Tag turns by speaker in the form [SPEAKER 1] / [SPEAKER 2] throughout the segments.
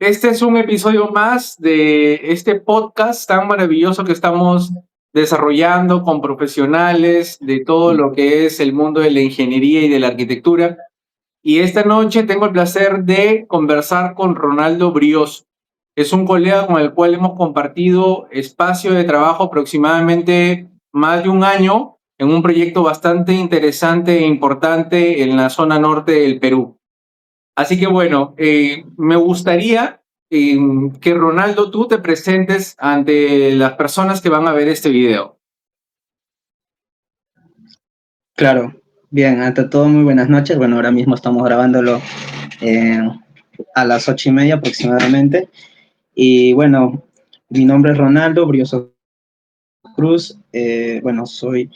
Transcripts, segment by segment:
[SPEAKER 1] Este es un episodio más de este podcast tan maravilloso que estamos desarrollando con profesionales de todo lo que es el mundo de la ingeniería y de la arquitectura. Y esta noche tengo el placer de conversar con Ronaldo Brioso. Es un colega con el cual hemos compartido espacio de trabajo aproximadamente más de un año en un proyecto bastante interesante e importante en la zona norte del Perú. Así que bueno, me gustaría que Ronaldo tú te presentes ante las personas que van a ver este video.
[SPEAKER 2] Claro, bien, ante todo muy buenas noches. Bueno, ahora mismo estamos grabándolo eh, a las 8:30 aproximadamente. Y bueno, mi nombre es Ronaldo Brioso Cruz. Bueno, soy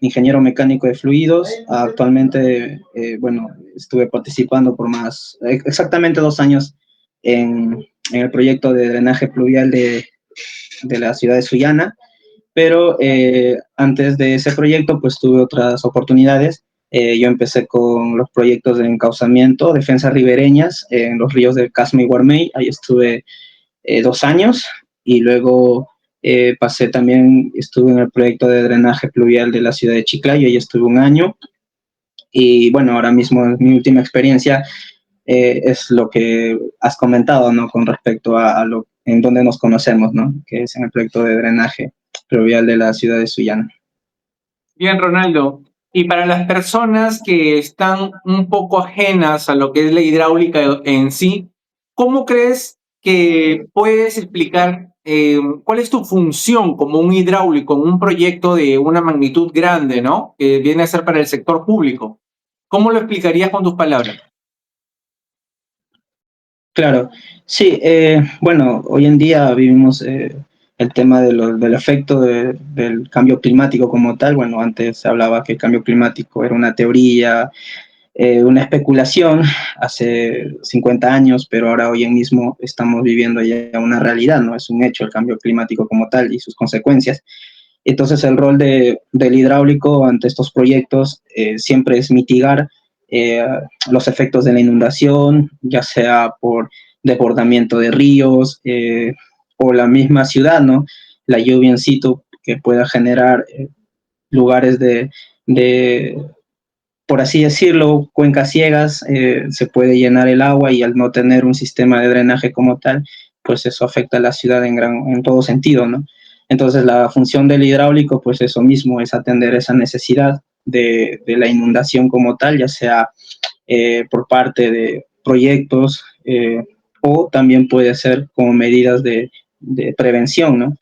[SPEAKER 2] ingeniero mecánico de fluidos. Actualmente, bueno, estuve participando por exactamente 2 años en el proyecto de drenaje pluvial de la ciudad de Sullana. Pero antes de ese proyecto, pues tuve otras oportunidades. Yo empecé con los proyectos de encauzamiento, defensas ribereñas en los ríos de Casma y Guarmey. Ahí estuve 2 años y luego estuve en el proyecto de drenaje pluvial de la ciudad de Chiclayo, ahí estuve un año. Y bueno, ahora mismo mi última experiencia es lo que has comentado, ¿no? Con respecto a lo en donde nos conocemos, ¿no? Que es en el proyecto de drenaje pluvial de la ciudad de Sullana.
[SPEAKER 1] Bien, Ronaldo. Y para las personas que están un poco ajenas a lo que es la hidráulica en sí, ¿cómo crees que puedes explicar cuál es tu función como un hidráulico en un proyecto de una magnitud grande, ¿no? Que viene a ser para el sector público. ¿Cómo lo explicarías con tus palabras?
[SPEAKER 2] Claro, sí, bueno, hoy en día vivimos el tema del efecto del cambio climático como tal. Bueno, antes se hablaba que el cambio climático era una teoría, una especulación hace 50 años, pero ahora hoy en mismo estamos viviendo ya una realidad, ¿no? Es un hecho el cambio climático como tal y sus consecuencias. Entonces el rol del hidráulico ante estos proyectos siempre es mitigar eh, los efectos de la inundación, ya sea por desbordamiento de ríos o la misma ciudad, ¿no? La lluvia en situ que pueda generar lugares de, por así decirlo, cuencas ciegas, se puede llenar el agua y al no tener un sistema de drenaje como tal, pues eso afecta a la ciudad en todo sentido, ¿no? Entonces la función del hidráulico, pues eso mismo, es atender esa necesidad de la inundación como tal, ya sea por parte de proyectos o también puede ser como medidas de prevención, ¿no?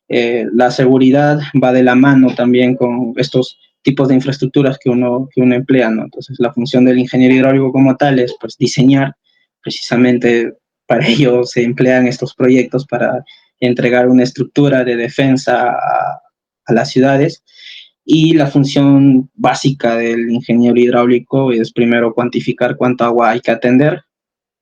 [SPEAKER 2] La seguridad va de la mano también con estos tipos de infraestructuras que uno emplea, ¿no? Entonces, la función del ingeniero hidráulico como tal es, pues, diseñar. Precisamente para ello se emplean estos proyectos para entregar una estructura de defensa a las ciudades. Y la función básica del ingeniero hidráulico es primero cuantificar cuánto agua hay que atender,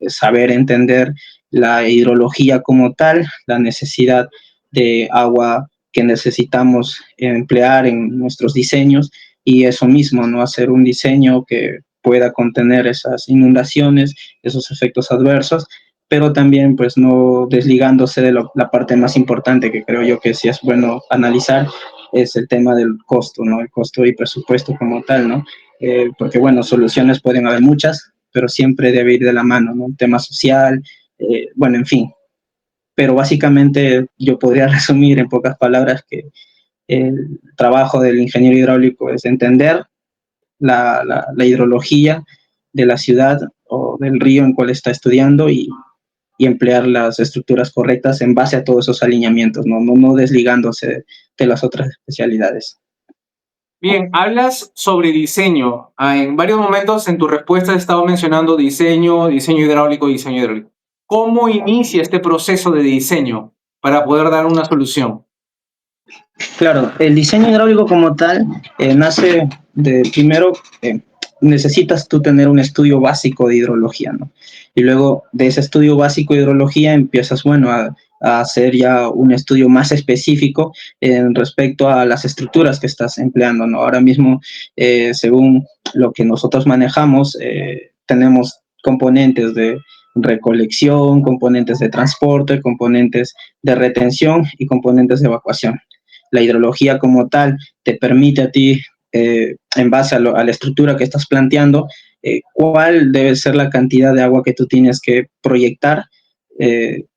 [SPEAKER 2] saber entender la hidrología como tal, la necesidad de agua que necesitamos emplear en nuestros diseños, y eso mismo, no hacer un diseño que pueda contener esas inundaciones, esos efectos adversos, pero también pues no desligándose de la parte más importante que creo yo que sí es bueno analizar, es el tema del costo, ¿no? El costo y presupuesto como tal, ¿no? Porque bueno, soluciones pueden haber muchas, pero siempre debe ir de la mano, ¿no? Un tema social, bueno, en fin. Pero básicamente yo podría resumir en pocas palabras que el trabajo del ingeniero hidráulico es entender la hidrología de la ciudad o del río en cual está estudiando y emplear las estructuras correctas en base a todos esos alineamientos, no desligándose de las otras especialidades.
[SPEAKER 1] Bien, hablas sobre diseño. En varios momentos en tu respuesta has estado mencionando diseño, diseño hidráulico, diseño hidráulico. ¿Cómo inicia este proceso de diseño para poder dar una solución?
[SPEAKER 2] Claro, el diseño hidráulico como tal nace de primero, necesitas tú tener un estudio básico de hidrología, ¿no? Y luego de ese estudio básico de hidrología empiezas, bueno, a hacer ya un estudio más específico en respecto a las estructuras que estás empleando, ¿no? Ahora mismo, según lo que nosotros manejamos, tenemos componentes recolección, componentes de transporte, componentes de retención y componentes de evacuación. La hidrología como tal te permite a ti, en base a la estructura que estás planteando, cuál debe ser la cantidad de agua que tú tienes que proyectar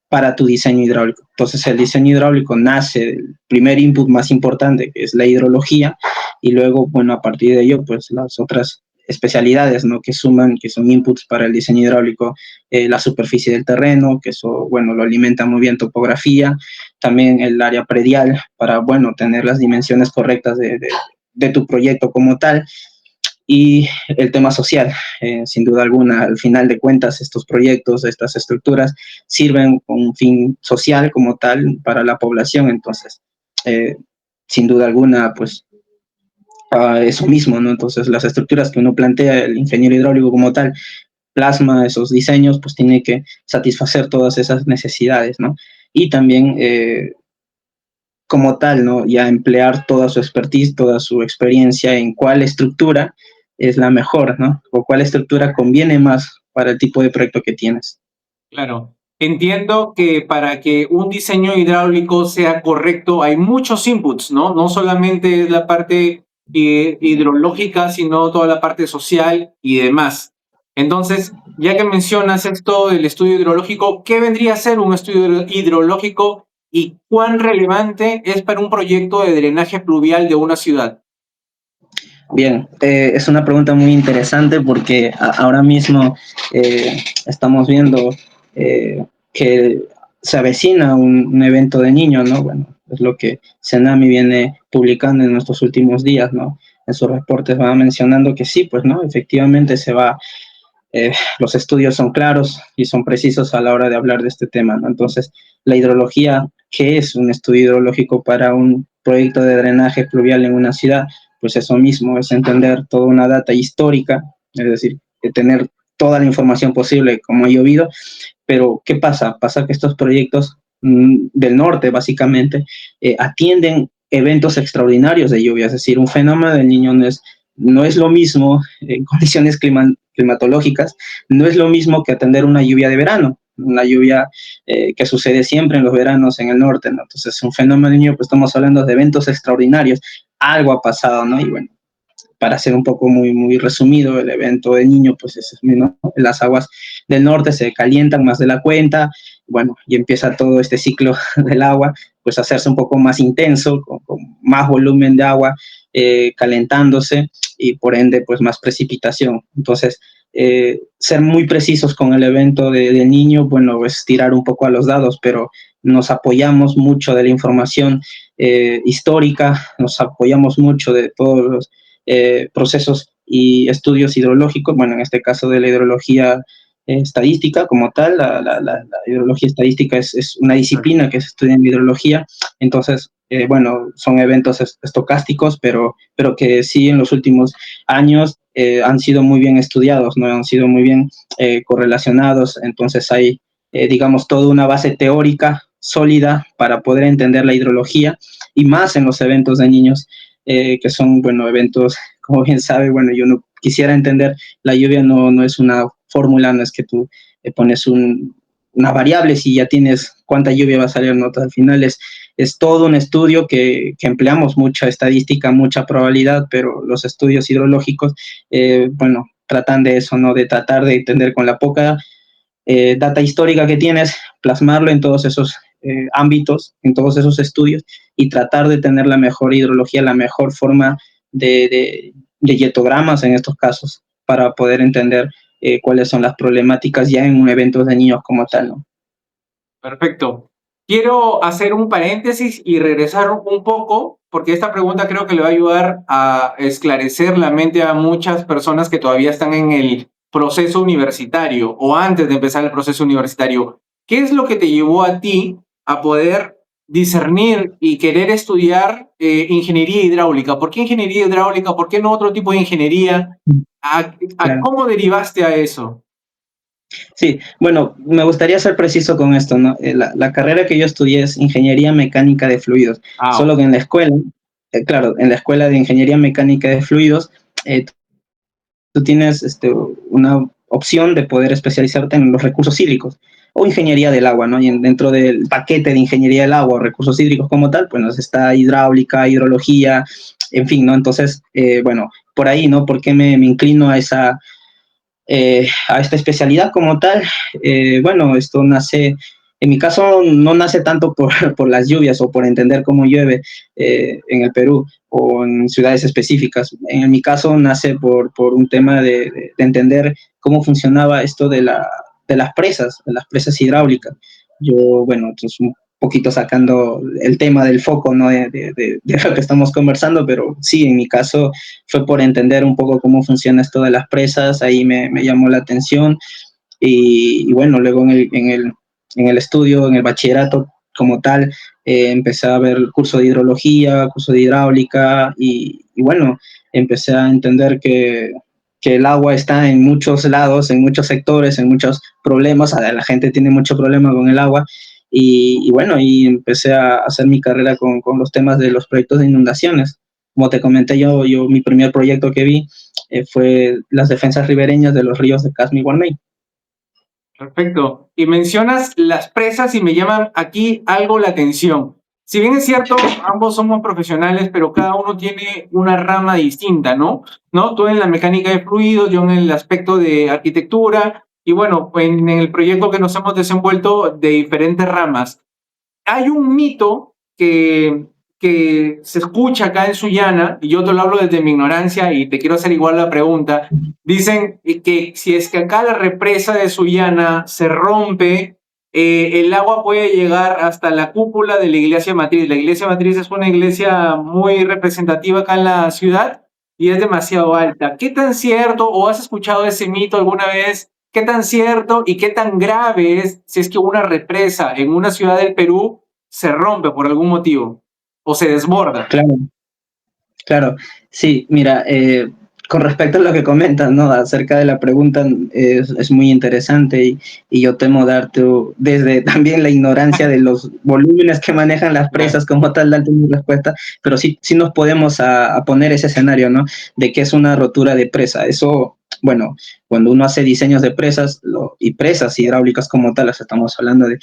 [SPEAKER 2] para tu diseño hidráulico. Entonces, el diseño hidráulico nace del primer input más importante, que es la hidrología, y luego, bueno, a partir de ello, pues las otras especialidades, ¿no? Que suman, que son inputs para el diseño hidráulico, la superficie del terreno, que eso, bueno, lo alimenta muy bien topografía, también el área predial para, bueno, tener las dimensiones correctas de tu proyecto como tal, y el tema social. Sin duda alguna, al final de cuentas, estos proyectos, estas estructuras sirven con un fin social como tal para la población, entonces, eh, sin duda alguna, pues eso mismo, ¿no? Entonces, las estructuras que uno plantea, el ingeniero hidráulico como tal, plasma esos diseños, pues tiene que satisfacer todas esas necesidades, ¿no? Y también, como tal, ¿no? Ya emplear toda su expertise, toda su experiencia en cuál estructura es la mejor, ¿no? O cuál estructura conviene más para el tipo de proyecto que tienes.
[SPEAKER 1] Claro. Entiendo que para que un diseño hidráulico sea correcto hay muchos inputs, ¿no? No solamente es la parte hidrológica, sino toda la parte social y demás. Entonces, ya que mencionas esto del estudio hidrológico, ¿qué vendría a ser un estudio hidrológico y cuán relevante es para un proyecto de drenaje pluvial de una ciudad?
[SPEAKER 2] Bien, es una pregunta muy interesante porque ahora mismo estamos viendo que se avecina un evento de niños, ¿no? Bueno, es lo que Senami viene publicando en nuestros últimos días, ¿no? En sus reportes va mencionando que sí, pues, ¿no? Efectivamente los estudios son claros y son precisos a la hora de hablar de este tema, ¿no? Entonces, la hidrología, ¿qué es un estudio hidrológico para un proyecto de drenaje pluvial en una ciudad? Pues eso mismo, es entender toda una data histórica, es decir, tener toda la información posible como ha llovido, pero ¿qué pasa? Pasa que estos proyectos del norte, básicamente, atienden eventos extraordinarios de lluvia, es decir, un fenómeno del niño no es lo mismo en condiciones climatológicas, no es lo mismo que atender una lluvia de verano, una lluvia que sucede siempre en los veranos en el norte, ¿no? Entonces, un fenómeno del niño, pues estamos hablando de eventos extraordinarios, algo ha pasado, ¿no? Y bueno, para hacer un poco muy resumido, el evento de niño, pues es, ¿no? Las aguas del norte se calientan más de la cuenta, bueno, y empieza todo este ciclo del agua, pues a hacerse un poco más intenso, con más volumen de agua calentándose y por ende, pues más precipitación. Entonces, ser muy precisos con el evento de niño, bueno, es tirar un poco a los dados, pero nos apoyamos mucho de la información histórica, nos apoyamos mucho de todos los procesos y estudios hidrológicos, bueno, en este caso de la hidrología estadística como tal, la hidrología estadística es una disciplina que se estudia en hidrología, entonces, bueno, son eventos estocásticos, pero que sí en los últimos años han sido muy bien estudiados, ¿no? Han sido muy bien correlacionados, entonces hay, digamos, toda una base teórica sólida para poder entender la hidrología y más en los eventos de niños que son, bueno, eventos, como bien sabe, bueno, yo no quisiera entender, la lluvia no es una fórmula, no es que tú pones una variable si ya tienes cuánta lluvia va a salir, no, al final es todo un estudio que empleamos mucha estadística, mucha probabilidad, pero los estudios hidrológicos, bueno, tratan de eso, ¿no? De tratar de entender con la poca data histórica que tienes, plasmarlo en todos esos ámbitos, en todos esos estudios y tratar de tener la mejor hidrología, la mejor forma de yetogramas en estos casos para poder entender cuáles son las problemáticas ya en un evento de niños como tal, ¿no?
[SPEAKER 1] Perfecto. Quiero hacer un paréntesis y regresar un poco, porque esta pregunta creo que le va a ayudar a esclarecer la mente a muchas personas que todavía están en el proceso universitario o antes de empezar el proceso universitario. ¿Qué es lo que te llevó a ti a poder discernir y querer estudiar ingeniería hidráulica? ¿Por qué ingeniería hidráulica? ¿Por qué no otro tipo de ingeniería? ¿A
[SPEAKER 2] Claro.
[SPEAKER 1] cómo derivaste a eso?
[SPEAKER 2] Sí, bueno, me gustaría ser preciso con esto, ¿no? La carrera que yo estudié es Ingeniería Mecánica de Fluidos,
[SPEAKER 1] Ah,
[SPEAKER 2] solo que en la escuela, claro, en la escuela de Ingeniería Mecánica de Fluidos, tú tienes opción de poder especializarte en los recursos hídricos o ingeniería del agua, ¿no? Y dentro del paquete de ingeniería del agua o recursos hídricos como tal, pues nos está hidráulica, hidrología, en fin, ¿no? Entonces, bueno, por ahí, ¿no? ¿Por qué me inclino a esta especialidad como tal? Bueno, esto nace, en mi caso no nace tanto por las lluvias o por entender cómo llueve en el Perú o en ciudades específicas. En mi caso nace por un tema de entender cómo funcionaba esto de las presas hidráulicas. Yo, bueno, entonces un poquito sacando el tema del foco, ¿no? De lo que estamos conversando, pero sí, en mi caso fue por entender un poco cómo funciona esto de las presas, ahí me llamó la atención y bueno, luego en el estudio, en el bachillerato como tal, empecé a ver el curso de hidrología, curso de hidráulica y bueno, empecé a entender que el agua está en muchos lados, en muchos sectores, en muchos problemas, la gente tiene mucho problema con el agua y bueno, y empecé a hacer mi carrera con los temas de los proyectos de inundaciones. Como te comenté yo mi primer proyecto que vi fue las defensas ribereñas de los ríos de Casma y Guarmey.
[SPEAKER 1] Perfecto. Y mencionas las presas y me llaman aquí algo la atención. Si bien es cierto, ambos somos profesionales, pero cada uno tiene una rama distinta, ¿no? ¿No? Tú en la mecánica de fluidos, yo en el aspecto de arquitectura, y bueno, en el proyecto que nos hemos desenvuelto de diferentes ramas. Hay un mito que se escucha acá en Sullana, y yo te lo hablo desde mi ignorancia y te quiero hacer igual la pregunta. Dicen que si es que acá la represa de Sullana se rompe, el agua puede llegar hasta la cúpula de la iglesia matriz. La iglesia matriz es una iglesia muy representativa acá en la ciudad y es demasiado alta. ¿Qué tan cierto o has escuchado ese mito alguna vez? ¿Qué tan cierto y qué tan grave es si es que una represa en una ciudad del Perú se rompe por algún motivo o se desborda?
[SPEAKER 2] Claro. Claro, sí, mira, con respecto a lo que comentas, ¿no? Acerca de la pregunta, es muy interesante y yo temo darte desde también la ignorancia de los volúmenes que manejan las presas como tal, darte mi respuesta, pero sí nos podemos a poner ese escenario, ¿no? De que es una rotura de presa. Eso, bueno, cuando uno hace diseños de presas y presas hidráulicas como tal, estamos hablando de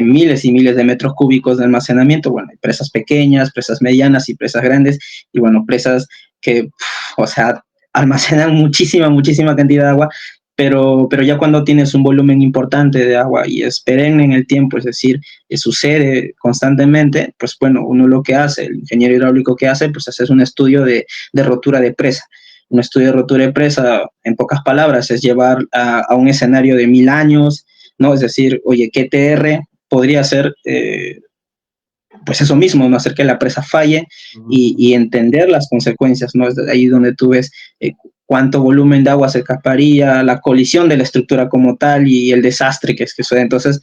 [SPEAKER 2] miles y miles de metros cúbicos de almacenamiento, bueno, hay presas pequeñas, presas medianas y presas grandes, y bueno, presas que, o sea, almacenan muchísima cantidad de agua, pero ya cuando tienes un volumen importante de agua y es perenne en el tiempo, es decir, sucede constantemente, pues bueno, uno lo que hace, el ingeniero hidráulico que hace, pues hacer un estudio de rotura de presa. Un estudio de rotura de presa, en pocas palabras, es llevar a un escenario de 1000 años, ¿no? Es decir, oye, ¿qué TR podría ser pues eso mismo, no hacer que la presa falle y entender las consecuencias, ¿no? Es de ahí donde tú ves cuánto volumen de agua se escaparía, la colisión de la estructura como tal y el desastre que sucede. Entonces,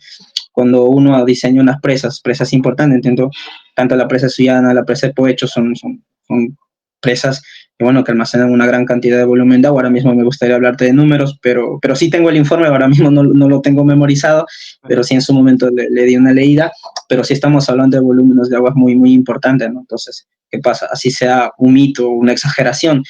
[SPEAKER 2] cuando uno diseña unas presas importantes, entiendo, tanto la presa Sullana, la presa de Poecho son presas que, bueno, que almacenan una gran cantidad de volumen de agua. Ahora mismo me gustaría hablarte de números, pero sí tengo el informe, ahora mismo no lo tengo memorizado, pero sí en su momento le di una leída, pero sí estamos hablando de volúmenes de aguas muy importantes, ¿no? Entonces, ¿qué pasa? Así sea un mito, una exageración,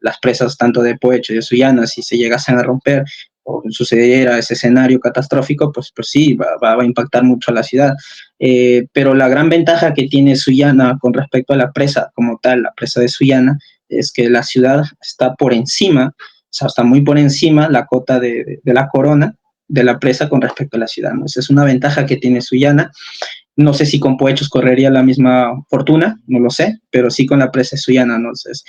[SPEAKER 2] las presas tanto de Poecho y de Sullana, si se llegasen a romper o sucediera ese escenario catastrófico, pues sí, va a impactar mucho a la ciudad. Pero la gran ventaja que tiene Sullana con respecto a la presa como tal, la presa de Sullana, es que la ciudad está por encima, o sea, está muy por encima la cota de la corona de la presa con respecto a la ciudad, ¿no? Esa es una ventaja que tiene Sullana. No sé si con Poechos correría la misma fortuna, no lo sé, pero sí con la presa de Sullana, ¿no? Entonces,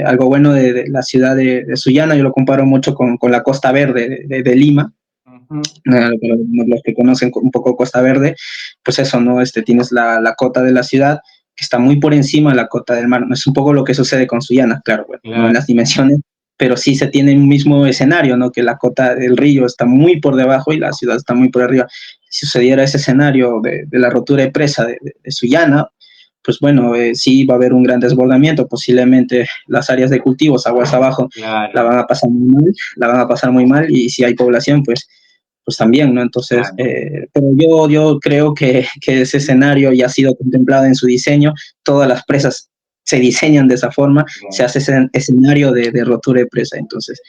[SPEAKER 2] algo bueno de la ciudad de Sullana, yo lo comparo mucho con la Costa Verde de Lima. Los que conocen un poco Costa Verde, pues eso, ¿no? Tienes la cota de la ciudad que está muy por encima de la cota del mar. Es un poco lo que sucede con Sullana, claro, bueno, no en las dimensiones, pero sí se tiene un mismo escenario, ¿no? Que la cota del río está muy por debajo y la ciudad está muy por arriba. Si sucediera ese escenario de la rotura de presa de Sullana, pues bueno, sí va a haber un gran desbordamiento, posiblemente las áreas de cultivos aguas abajo la van a pasar muy mal, y si hay población, pues también, ¿no? Entonces, pero yo creo que ese escenario ya ha sido contemplado en su diseño, todas las presas se diseñan de esa forma, se hace ese escenario de rotura de presa, entonces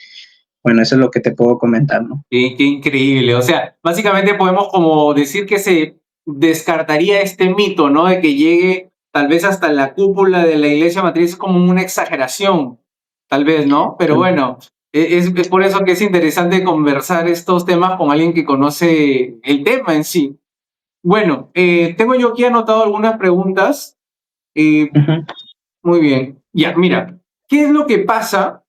[SPEAKER 2] Bueno, eso es lo que te puedo comentar, ¿no?
[SPEAKER 1] Qué increíble. O sea, básicamente podemos como decir que se descartaría este mito, ¿no? De que llegue tal vez hasta la cúpula de la iglesia matriz como una exageración, tal vez, ¿no? Pero bueno, es por eso que es interesante conversar estos temas con alguien que conoce el tema en sí. Bueno, tengo yo aquí anotado algunas preguntas. Eh,
[SPEAKER 2] Ujú.
[SPEAKER 1] Muy bien. Ya, mira, ¿qué es lo que pasa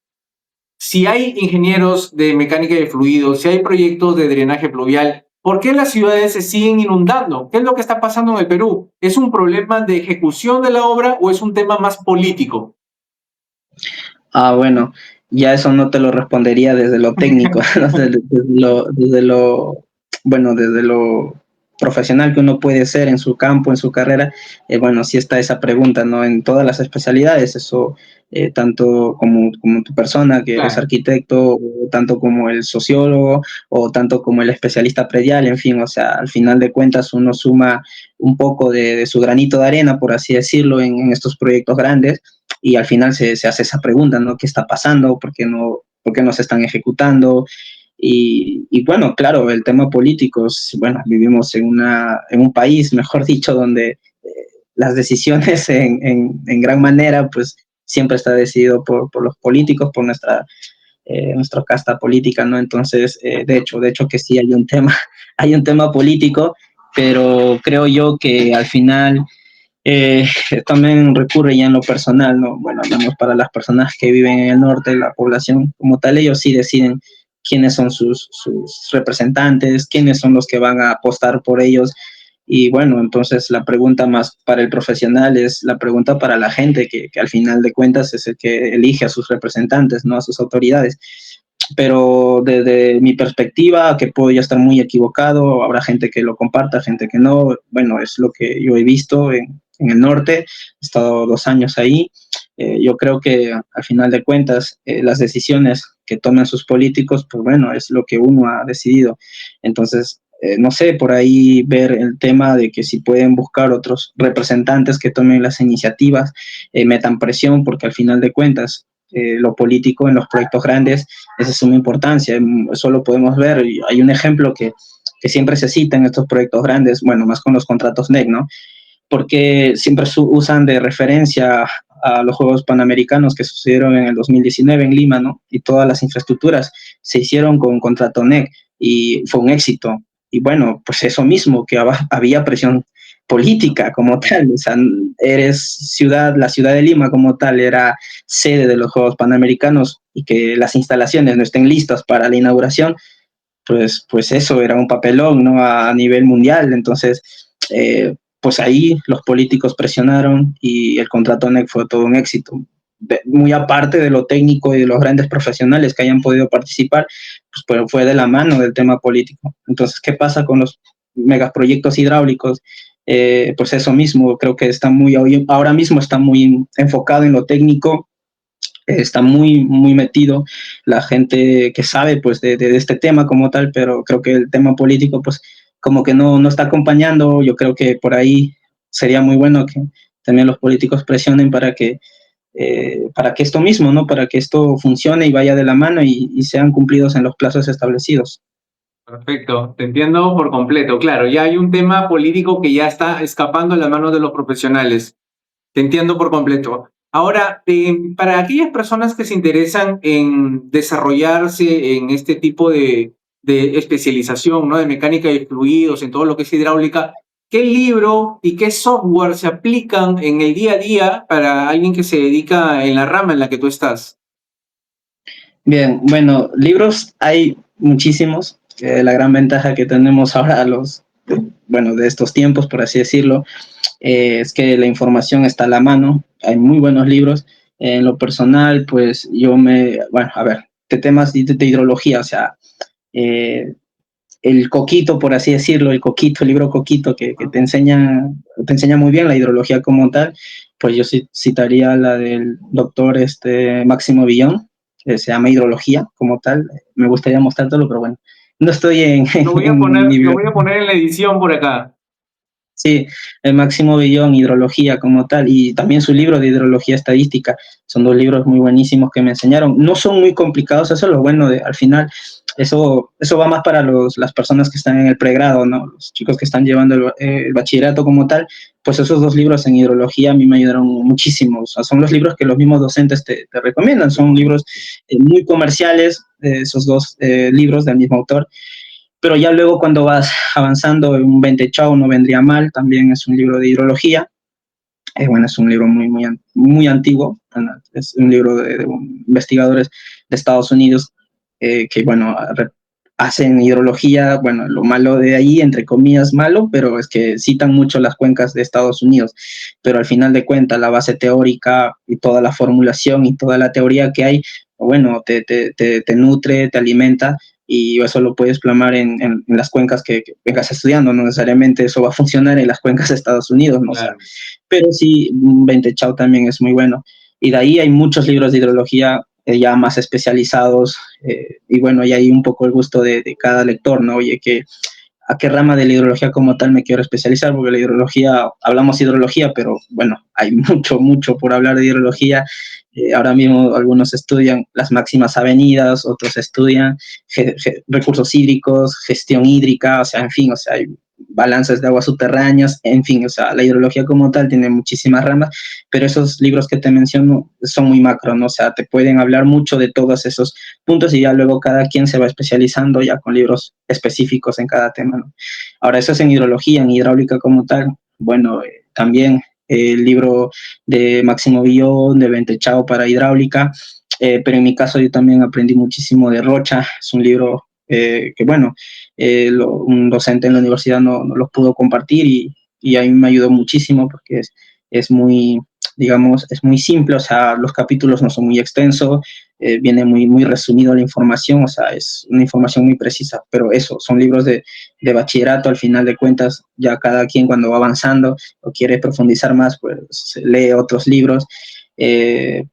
[SPEAKER 1] si hay ingenieros de mecánica de fluidos, si hay proyectos de drenaje pluvial? ¿Por qué las ciudades se siguen inundando? ¿Qué es lo que está pasando en el Perú? ¿Es un problema de ejecución de la obra o es un tema más político?
[SPEAKER 2] Bueno, ya eso no te lo respondería desde lo técnico, ¿no? Bueno, desde lo profesional que uno puede ser en su campo, en su carrera. Bueno, sí está esa pregunta, ¿no? En todas las especialidades, eso, tanto como tu persona que eres
[SPEAKER 1] Claro,
[SPEAKER 2] arquitecto, o tanto como el sociólogo, o tanto como el especialista predial, en fin, o sea, al final de cuentas uno suma un poco de su granito de arena, por así decirlo, en estos proyectos grandes, y al final se hace esa pregunta, ¿no? ¿Qué está pasando? Por qué no se están ejecutando? Y bueno, claro, el tema político, bueno, vivimos en un país, mejor dicho, donde las decisiones en gran manera, pues siempre está decidido por los políticos, por nuestra casta política, ¿no? Entonces, de hecho que sí hay un tema, hay un tema político, pero creo yo que al final eh, también recurre ya en lo personal, ¿no? Bueno, hablamos para las personas que viven en el norte, la población como tal, ellos sí deciden quiénes son sus representantes, quiénes son los que van a apostar por ellos. Y bueno, entonces la pregunta más para el profesional es la pregunta para la gente, que al final de cuentas es el que elige a sus representantes, no a sus autoridades. Pero desde mi perspectiva, que puedo ya estar muy equivocado, habrá gente que lo comparta, gente que no, bueno, es lo que yo he visto en el norte, he estado 2 años ahí. Yo creo que al final de cuentas las decisiones que toman sus políticos, pues bueno, es lo que uno ha decidido. Entonces, no sé, por ahí ver el tema de que si pueden buscar otros representantes que tomen las iniciativas, metan presión, porque al final de cuentas lo político en los proyectos grandes es de suma importancia. Eso lo podemos ver. Hay un ejemplo que siempre se cita en estos proyectos grandes, bueno, más con los contratos NEC, ¿no? Porque siempre usan de referencia a los Juegos Panamericanos que sucedieron en el 2019 en Lima, ¿no? Y todas las infraestructuras se hicieron con contrato NEC y fue un éxito. Y bueno, pues eso mismo, que había presión política como tal, o sea, la ciudad de Lima como tal era sede de los Juegos Panamericanos y que las instalaciones no estén listas para la inauguración, pues eso era un papelón, ¿no? A nivel mundial. Entonces, pues ahí los políticos presionaron y el contrato NEC fue todo un éxito. Muy aparte de lo técnico y de los grandes profesionales que hayan podido participar, pues fue de la mano del tema político. Entonces, ¿qué pasa con los megaproyectos hidráulicos? Pues eso mismo, creo que ahora mismo está muy enfocado en lo técnico, está muy metido la gente que sabe pues de este tema como tal, pero creo que el tema político pues como que no está acompañando. Yo creo que por ahí sería muy bueno que también los políticos presionen para que esto mismo, ¿no? Para que esto funcione y vaya de la mano y sean cumplidos en los plazos establecidos.
[SPEAKER 1] Perfecto, te entiendo por completo. Claro, ya hay un tema político que ya está escapando de las manos de los profesionales. Te entiendo por completo. Ahora, para aquellas personas que se interesan en desarrollarse en este tipo de especialización, ¿no? De mecánica de fluidos, en todo lo que es hidráulica, ¿qué libro y qué software se aplican en el día a día para alguien que se dedica en la rama en la que tú estás?
[SPEAKER 2] Bien, bueno, libros hay muchísimos. La gran ventaja que tenemos ahora bueno, de estos tiempos, por así decirlo, es que la información está a la mano, hay muy buenos libros. En lo personal, pues bueno, a ver, de temas de hidrología, o sea, eh, el coquito, por así decirlo, el libro coquito que te enseña muy bien la hidrología como tal, pues yo citaría la del doctor Máximo Villón, que se llama Hidrología como tal. Me gustaría mostrártelo, pero bueno, no estoy
[SPEAKER 1] Lo voy a
[SPEAKER 2] en
[SPEAKER 1] poner,
[SPEAKER 2] mi
[SPEAKER 1] lo voy a poner en la edición por acá.
[SPEAKER 2] Sí, el Máximo Villón, Hidrología como tal, y también su libro de Hidrología Estadística. Son dos libros muy buenísimos que me enseñaron. No son muy complicados, eso es lo bueno de, al final, eso va más para las personas que están en el pregrado, ¿no? Los chicos que están llevando el bachillerato como tal, pues esos dos libros en hidrología a mí me ayudaron muchísimo. O sea, son los libros que los mismos docentes te recomiendan, son libros muy comerciales, esos dos libros del mismo autor, pero ya luego cuando vas avanzando, un 20 Chao no vendría mal, también es un libro de hidrología. Bueno, es un libro muy antiguo, es un libro de investigadores de Estados Unidos que, bueno, hacen hidrología. Bueno, lo malo de ahí, entre comillas malo, pero es que citan mucho las cuencas de Estados Unidos, pero al final de cuentas la base teórica y toda la formulación y toda la teoría que hay, bueno, te nutre, te alimenta, y eso lo puedes plasmar en las cuencas que vengas estudiando. No necesariamente eso va a funcionar en las cuencas de Estados Unidos, ¿no?
[SPEAKER 1] Claro.
[SPEAKER 2] O sea, pero sí, 20 Chao también es muy bueno. Y de ahí hay muchos libros de hidrología ya más especializados, y bueno, y hay un poco el gusto de cada lector, ¿no? Oye, a qué rama de la hidrología como tal me quiero especializar, porque la hidrología, hablamos hidrología, pero bueno, hay mucho por hablar de hidrología. Ahora mismo algunos estudian las máximas avenidas, otros estudian recursos hídricos, gestión hídrica, o sea, en fin, o sea, hay balances de aguas subterráneas, en fin, o sea, la hidrología como tal tiene muchísimas ramas, pero esos libros que te menciono son muy macro, ¿no? O sea, te pueden hablar mucho de todos esos puntos, y ya luego cada quien se va especializando ya con libros específicos en cada tema, ¿no? Ahora, eso es en hidrología, en hidráulica como tal, bueno, también el libro de Máximo Villón, de Bente Chao para hidráulica, pero en mi caso yo también aprendí muchísimo de Rocha. Es un libro que, bueno, un docente en la universidad no lo pudo compartir, y a mí me ayudó muchísimo porque es muy, digamos, es muy simple. O sea, los capítulos no son muy extensos, viene muy resumido la información, o sea, es una información muy precisa, pero eso, son libros de bachillerato. Al final de cuentas, ya cada quien cuando va avanzando o quiere profundizar más, pues lee otros libros,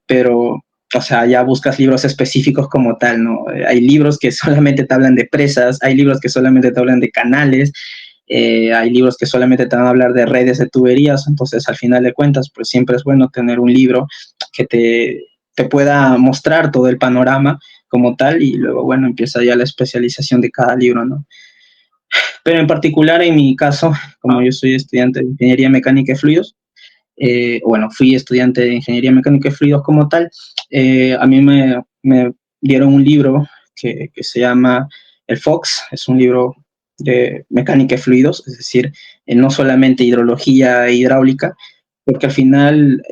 [SPEAKER 2] pero, o sea, ya buscas libros específicos como tal, ¿no? Hay libros que solamente te hablan de presas, hay libros que solamente te hablan de canales, hay libros que solamente te van a hablar de redes de tuberías. Entonces, al final de cuentas, pues siempre es bueno tener un libro que te pueda mostrar todo el panorama como tal, y luego, bueno, empieza ya la especialización de cada libro, ¿no? Pero en particular, en mi caso, como yo soy estudiante de Ingeniería Mecánica y Fluidos, bueno, fui estudiante de Ingeniería Mecánica y Fluidos como tal, a mí me dieron un libro que se llama el FOX. Es un libro de mecánica y fluidos, es decir, no solamente hidrología e hidráulica, porque al final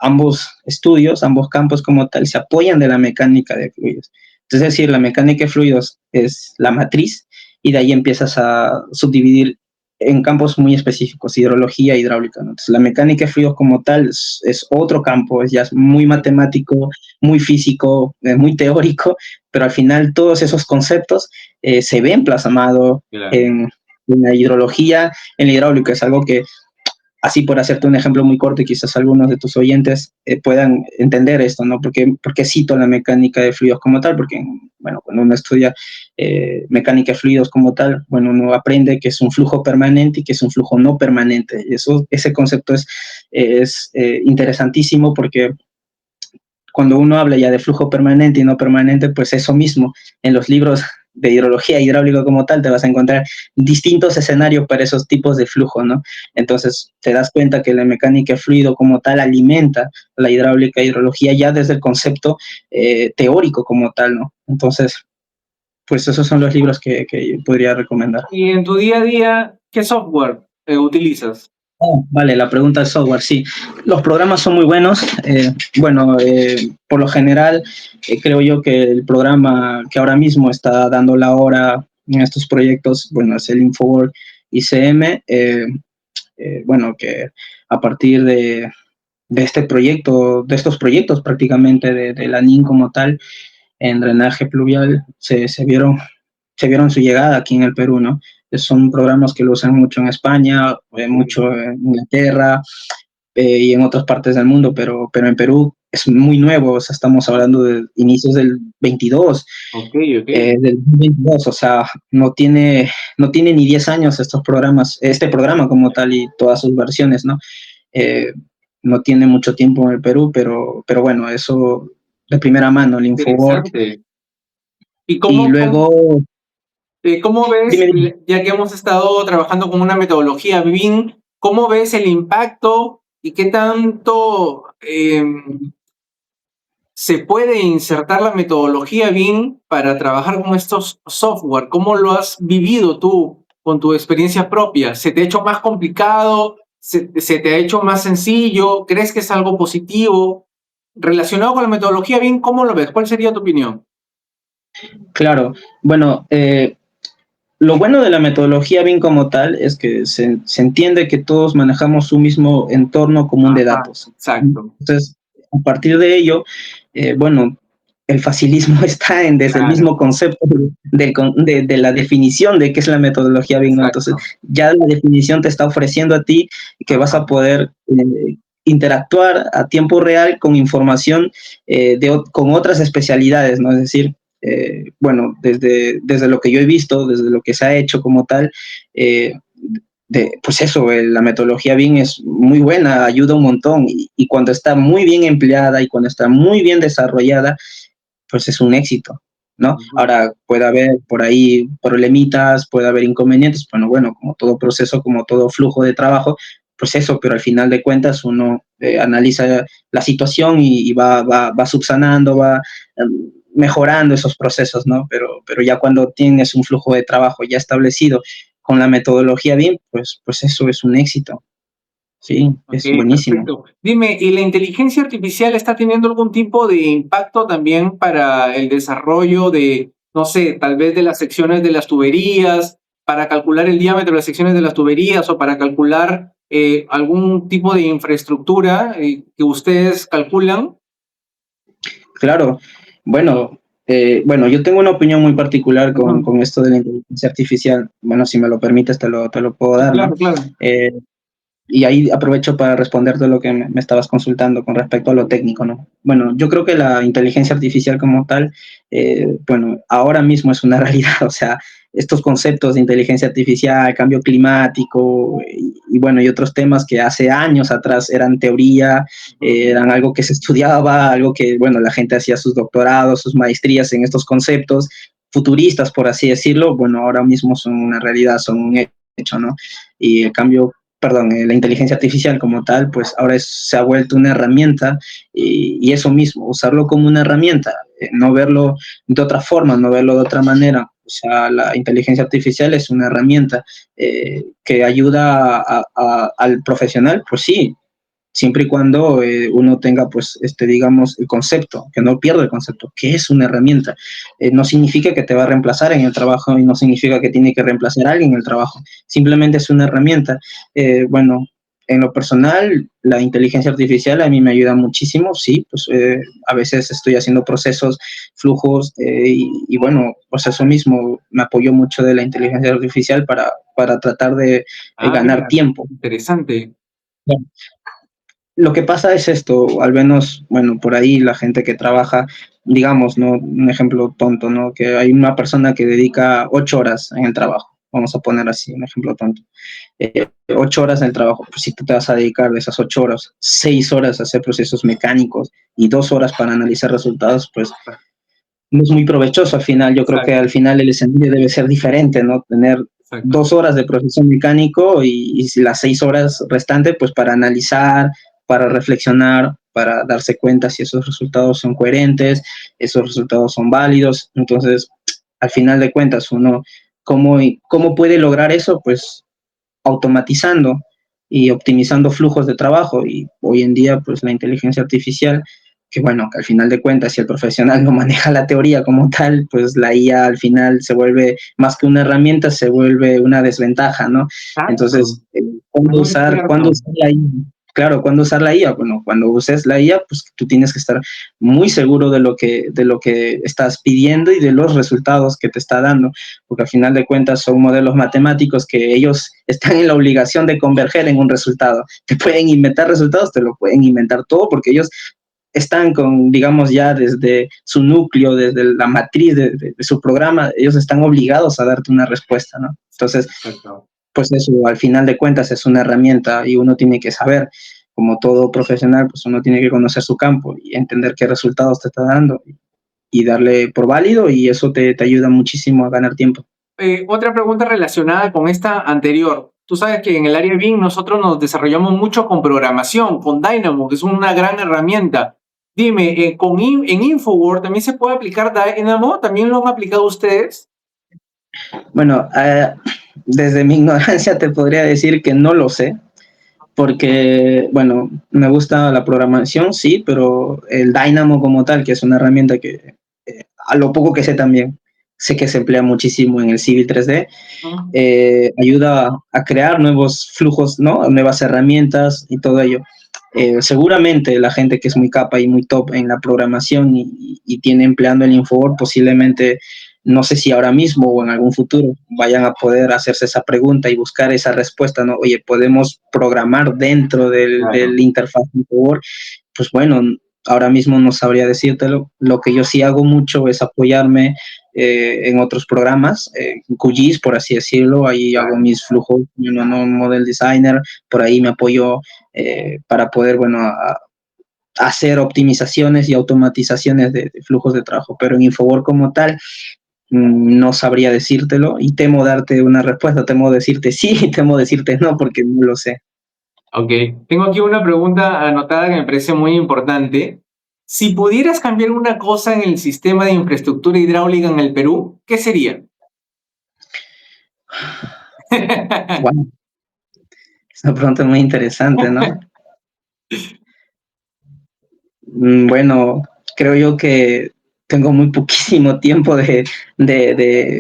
[SPEAKER 2] ambos estudios, ambos campos como tal, se apoyan de la mecánica de fluidos. Es decir, la mecánica de fluidos es la matriz, y de ahí empiezas a subdividir en campos muy específicos, hidrología e hidráulica, ¿no? Entonces, la mecánica de fluidos como tal es otro campo, es ya muy matemático, muy físico, muy teórico, pero al final todos esos conceptos se ven plasmados
[SPEAKER 1] Claro.
[SPEAKER 2] en la hidrología, en la hidráulica. Es algo que, así por hacerte un ejemplo muy corto, y quizás algunos de tus oyentes puedan entender esto, ¿no? Porque cito la mecánica de fluidos como tal, porque, bueno, cuando uno estudia mecánica de fluidos como tal, bueno, uno aprende que es un flujo permanente y que es un flujo no permanente. Y ese concepto es interesantísimo, porque cuando uno habla ya de flujo permanente y no permanente, pues eso mismo, en los libros de hidrología hidráulica como tal, te vas a encontrar distintos escenarios para esos tipos de flujo, ¿no? Entonces, te das cuenta que la mecánica de fluido como tal alimenta la hidráulica e hidrología ya desde el concepto teórico como tal, ¿no? Entonces, pues esos son los libros que yo podría recomendar.
[SPEAKER 1] Y en tu día a día, ¿qué software utilizas?
[SPEAKER 2] Oh, vale, la pregunta del software, sí. Los programas son muy buenos. Bueno, por lo general, creo yo que el programa que ahora mismo está dando la hora en estos proyectos, bueno, es el Infoword ICM. Bueno, que a partir de este proyecto, de estos proyectos prácticamente de la NIN como tal, en drenaje pluvial, se vieron su llegada aquí en el Perú, ¿no? Son programas que lo usan mucho en España, mucho en Inglaterra, y en otras partes del mundo, pero en Perú es muy nuevo, o sea, estamos hablando de inicios del 22,
[SPEAKER 1] Ok, ok.
[SPEAKER 2] del 22, o sea, no tiene ni 10 años estos programas, este programa como tal y todas sus versiones, ¿no? Eh, no tiene mucho tiempo en el Perú, pero bueno, eso de primera mano, el Infowork.
[SPEAKER 1] Interesante. ¿Y
[SPEAKER 2] Y luego,
[SPEAKER 1] cómo ves,
[SPEAKER 2] dime, dime.
[SPEAKER 1] ya que hemos estado trabajando con una metodología BIM, cómo ves el impacto y qué tanto se puede insertar la metodología BIM para trabajar con estos software? ¿Cómo lo has vivido tú con tu experiencia propia? ¿Se te ha hecho más complicado? ¿Se te ha hecho más sencillo? ¿Crees que es algo positivo? Relacionado con la metodología BIM, ¿cómo lo ves? ¿Cuál sería tu opinión?
[SPEAKER 2] Claro, bueno, lo bueno de la metodología BIM como tal es que se entiende que todos manejamos un mismo entorno común de
[SPEAKER 1] Ajá,
[SPEAKER 2] datos.
[SPEAKER 1] exacto.
[SPEAKER 2] Entonces, a partir de ello, bueno, el facilismo está desde el
[SPEAKER 1] Claro,
[SPEAKER 2] mismo concepto de la definición de qué es la metodología BIM, ¿no? Entonces,
[SPEAKER 1] exacto.
[SPEAKER 2] ya la definición te está ofreciendo a ti que vas
[SPEAKER 1] Ajá.
[SPEAKER 2] a poder interactuar a tiempo real con información con otras especialidades, ¿no? Es decir, bueno, desde lo que yo he visto, desde lo que se ha hecho como tal, eh, pues eso, la metodología BIM es muy buena, ayuda un montón y cuando está muy bien empleada y cuando está muy bien desarrollada, pues es un éxito, ¿no?
[SPEAKER 1] Ujú.
[SPEAKER 2] Ahora puede haber por ahí problemitas, puede haber inconvenientes, bueno, como todo proceso, como todo flujo de trabajo, pues eso, pero al final de cuentas uno analiza la situación y va subsanando, va mejorando esos procesos, ¿no? Pero ya cuando tienes un flujo de trabajo ya establecido con la metodología bien, pues eso es un éxito, sí,
[SPEAKER 1] Ok,
[SPEAKER 2] es buenísimo.
[SPEAKER 1] perfecto. Dime, ¿y la inteligencia artificial está teniendo algún tipo de impacto también para el desarrollo de, no sé, tal vez de las secciones de las tuberías, para calcular el diámetro de las secciones de las tuberías o para calcular algún tipo de infraestructura que ustedes calculan?
[SPEAKER 2] Claro, bueno, yo tengo una opinión muy particular con,
[SPEAKER 1] Ujú.
[SPEAKER 2] con esto de la inteligencia artificial. Bueno, si me lo permites, te lo puedo
[SPEAKER 1] Sí,
[SPEAKER 2] dar, ¿no?
[SPEAKER 1] claro, claro.
[SPEAKER 2] Eh, y ahí aprovecho para responderte lo que me estabas consultando con respecto a lo técnico, ¿no? Bueno, yo creo que la inteligencia artificial como tal, bueno, ahora mismo es una realidad, o sea, estos conceptos de inteligencia artificial, cambio climático bueno, y otros temas que hace años atrás eran teoría,
[SPEAKER 1] Ujú.
[SPEAKER 2] eran algo que se estudiaba, algo que, bueno, la gente hacía sus doctorados, sus maestrías en estos conceptos futuristas, por así decirlo, bueno, ahora mismo son una realidad, son un hecho, ¿no? Y el cambio perdón, la inteligencia artificial como tal, pues ahora se ha vuelto una herramienta y eso mismo, usarlo como una herramienta, no verlo de otra forma, no verlo de otra manera. O sea, la inteligencia artificial es una herramienta que ayuda al profesional, pues sí, siempre y cuando uno tenga, pues, digamos, el concepto, que no pierda el concepto, que es una herramienta. No significa que te va a reemplazar en el trabajo y no significa que tiene que reemplazar a alguien en el trabajo, simplemente es una herramienta. Bueno, en lo personal, la inteligencia artificial a mí me ayuda muchísimo, sí, pues a veces estoy haciendo procesos, flujos, bueno, pues eso mismo me apoyó mucho de la inteligencia artificial para tratar de
[SPEAKER 1] Ah,
[SPEAKER 2] ganar
[SPEAKER 1] mira,
[SPEAKER 2] tiempo.
[SPEAKER 1] interesante.
[SPEAKER 2] Lo que pasa es esto, al menos, bueno, por ahí la gente que trabaja, digamos, ¿no? Un ejemplo tonto, ¿no? Que hay una persona que dedica 8 horas en el trabajo, vamos a poner así, un ejemplo tonto. 8 horas en el trabajo, pues si tú te vas a dedicar de esas 8 horas, 6 horas a hacer procesos mecánicos y 2 horas para analizar resultados, pues no es muy provechoso al final. Yo creo que
[SPEAKER 1] Exacto,
[SPEAKER 2] al final el escenario debe ser diferente, ¿no? Tener
[SPEAKER 1] exacto.
[SPEAKER 2] 2 horas de proceso mecánico y las 6 horas restantes, pues para analizar, para reflexionar, para darse cuenta si esos resultados son coherentes, esos resultados son válidos. Entonces, al final de cuentas, uno, ¿cómo puede lograr eso? Pues automatizando y optimizando flujos de trabajo. Y hoy en día, pues la inteligencia artificial, que bueno, que al final de cuentas, si el profesional no maneja la teoría como tal, pues la IA al final se vuelve más que una herramienta, se vuelve una desventaja, ¿no?
[SPEAKER 1] Exacto,
[SPEAKER 2] Entonces, ¿cuándo
[SPEAKER 1] muy
[SPEAKER 2] usar, cuándo
[SPEAKER 1] cierto.
[SPEAKER 2] usar la IA? Claro, ¿cuándo usar la IA? Bueno, cuando uses la IA, pues tú tienes que estar muy seguro de lo que estás pidiendo y de los resultados que te está dando, porque al final de cuentas son modelos matemáticos que ellos están en la obligación de converger en un resultado. Te pueden inventar resultados, te lo pueden inventar todo, porque ellos están con, digamos, ya desde su núcleo, desde la matriz de su programa, ellos están obligados a darte una respuesta, ¿no? Entonces,
[SPEAKER 1] Exacto.
[SPEAKER 2] pues eso, al final de cuentas, es una herramienta y uno tiene que saber, como todo profesional, pues uno tiene que conocer su campo y entender qué resultados te está dando y darle por válido, y eso te ayuda muchísimo a ganar tiempo.
[SPEAKER 1] Otra pregunta relacionada con esta anterior. Tú sabes que en el área BIM nosotros nos desarrollamos mucho con programación, con Dynamo, que es una gran herramienta. Dime, en Infoword también se puede aplicar Dynamo, ¿también lo han aplicado ustedes?
[SPEAKER 2] Bueno, desde mi ignorancia te podría decir que no lo sé, porque, bueno, me gusta la programación, sí, pero el Dynamo como tal, que es una herramienta que, a lo poco que sé también, sé que se emplea muchísimo en el Civil 3D,
[SPEAKER 1] Mm.
[SPEAKER 2] ayuda a crear nuevos flujos, ¿no? Nuevas herramientas y todo ello. Seguramente la gente que es muy capa y muy top en la programación y tiene empleando el Infoword, posiblemente, no sé si ahora mismo o en algún futuro, vayan a poder hacerse esa pregunta y buscar esa respuesta, ¿no? Oye, ¿podemos programar dentro del
[SPEAKER 1] Claro.
[SPEAKER 2] interfaz Infoword? Pues bueno, ahora mismo no sabría decírtelo. Lo que yo sí hago mucho es apoyarme en otros programas, QGIS, por así decirlo. Ahí hago
[SPEAKER 1] Claro.
[SPEAKER 2] mis flujos, no model designer, por ahí me apoyo para poder, bueno, hacer optimizaciones y automatizaciones de flujos de trabajo. Pero en Infoword como tal, no sabría decírtelo y temo darte una respuesta, temo decirte sí y temo decirte no, porque no lo sé.
[SPEAKER 1] Ok, tengo aquí una pregunta anotada que me parece muy importante. Si pudieras cambiar una cosa en el sistema de infraestructura hidráulica en el Perú, ¿qué sería?
[SPEAKER 2] Wow, es una pregunta muy interesante, ¿no? Bueno, creo yo que tengo muy poquísimo tiempo de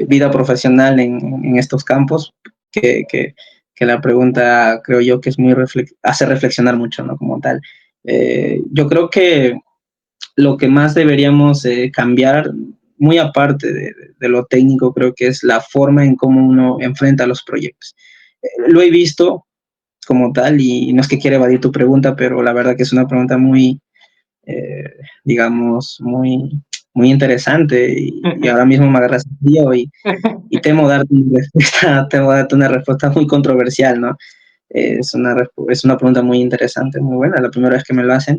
[SPEAKER 2] vida profesional en estos campos, que, que, que la pregunta creo yo que es muy hace reflexionar mucho, ¿no? Como tal. Yo creo que lo que más deberíamos cambiar, muy aparte de lo técnico, creo que es la forma en cómo uno enfrenta los proyectos. Lo he visto como tal y no es que quiera evadir tu pregunta, pero la verdad que es una pregunta muy, eh, digamos, muy interesante y ahora mismo me agarras frío y temo darte una respuesta, temo darte una respuesta muy controversial, ¿no? Es una pregunta muy interesante, muy buena, la primera vez que me lo hacen,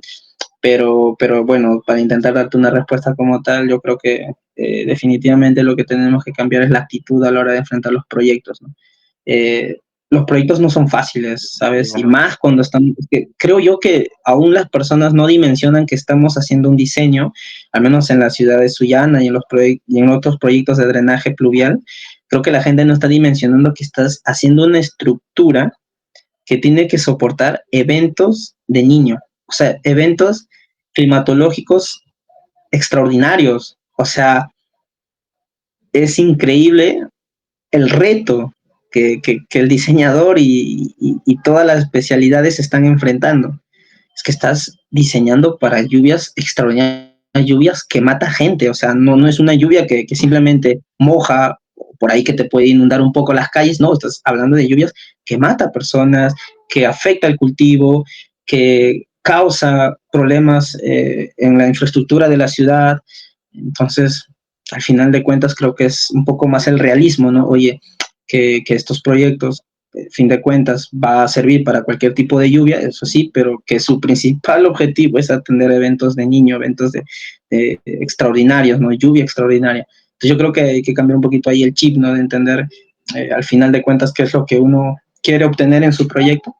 [SPEAKER 2] pero bueno, para intentar darte una respuesta como tal, yo creo que definitivamente lo que tenemos que cambiar es la actitud a la hora de enfrentar los proyectos, ¿no? Eh, los proyectos no son fáciles, ¿sabes? Y
[SPEAKER 1] Claro.
[SPEAKER 2] más cuando están, creo yo que aún las personas no dimensionan que estamos haciendo un diseño, al menos en la ciudad de Sullana y en otros proyectos de drenaje pluvial, creo que la gente no está dimensionando que estás haciendo una estructura que tiene que soportar eventos de niño, o sea, eventos climatológicos extraordinarios, o sea, es increíble el reto que el diseñador y todas las especialidades están enfrentando. Es que estás diseñando para lluvias extraordinarias, lluvias que mata gente, o sea, no es una lluvia que simplemente moja, por ahí que te puede inundar un poco las calles, no, estás hablando de lluvias que mata personas, que afecta el cultivo, que causa problemas en la infraestructura de la ciudad. Entonces, al final de cuentas, creo que es un poco más el realismo, ¿no? Oye, que estos proyectos, fin de cuentas, va a servir para cualquier tipo de lluvia, eso sí, pero que su principal objetivo es atender eventos de niño, eventos de extraordinarios, ¿no? Lluvia extraordinaria. Entonces yo creo que hay que cambiar un poquito ahí el chip, ¿no? De entender al final de cuentas qué es lo que uno quiere obtener en su proyecto.